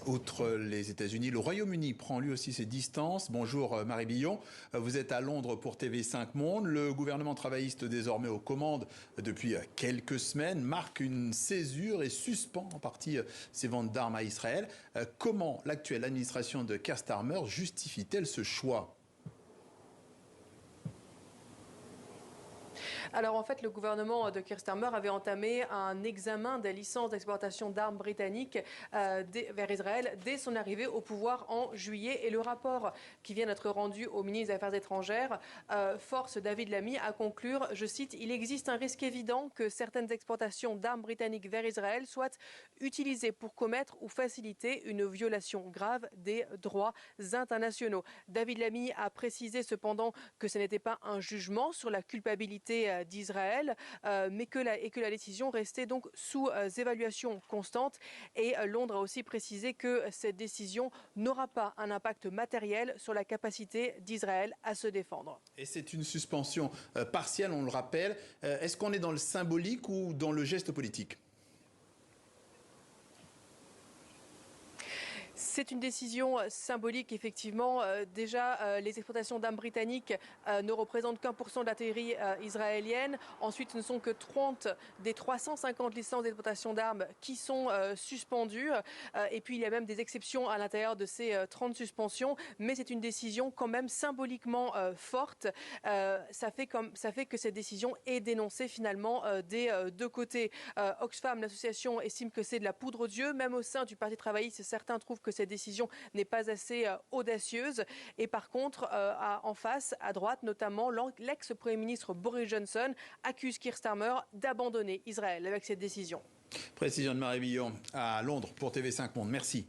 Outre les États-Unis, le Royaume-Uni prend lui aussi ses distances. Bonjour Marie Billon, vous êtes à Londres pour TV5 Monde. Le gouvernement travailliste désormais aux commandes depuis quelques semaines marque une césure et suspend en partie ses ventes d'armes à Israël. Comment l'actuelle administration de Keir Starmer justifie-t-elle ce choix ? Alors en fait, le gouvernement de Keir Starmer avait entamé un examen des licences d'exportation d'armes britanniques vers Israël dès son arrivée au pouvoir en juillet. Et le rapport qui vient d'être rendu au ministre des Affaires étrangères force David Lammy à conclure, je cite, « Il existe un risque évident que certaines exportations d'armes britanniques vers Israël soient utilisées pour commettre ou faciliter une violation grave des droits internationaux ». David Lammy a précisé cependant que ce n'était pas un jugement sur la culpabilité d'Israël, mais que la décision restait donc sous évaluation constante. Et Londres a aussi précisé que cette décision n'aura pas un impact matériel sur la capacité d'Israël à se défendre. Et c'est une suspension partielle, on le rappelle. Est-ce qu'on est dans le symbolique ou dans le geste politique ? C'est une décision symbolique, effectivement. Déjà, les exportations d'armes britanniques ne représentent qu'1 % de l'artillerie israélienne. Ensuite, ce ne sont que 30 des 350 licences d'exportation d'armes qui sont suspendues. Et puis, il y a même des exceptions à l'intérieur de ces 30 suspensions. Mais c'est une décision quand même symboliquement forte. Ça fait que cette décision est dénoncée finalement des deux côtés. Oxfam, l'association, estime que c'est de la poudre aux yeux. Même au sein du Parti travailliste, certains trouvent que cette décision n'est pas assez audacieuse. Et par contre, en face, à droite, notamment, l'ex-premier ministre Boris Johnson accuse Keir Starmer d'abandonner Israël avec cette décision. Précision de Marie Billon à Londres pour TV5 Monde. Merci.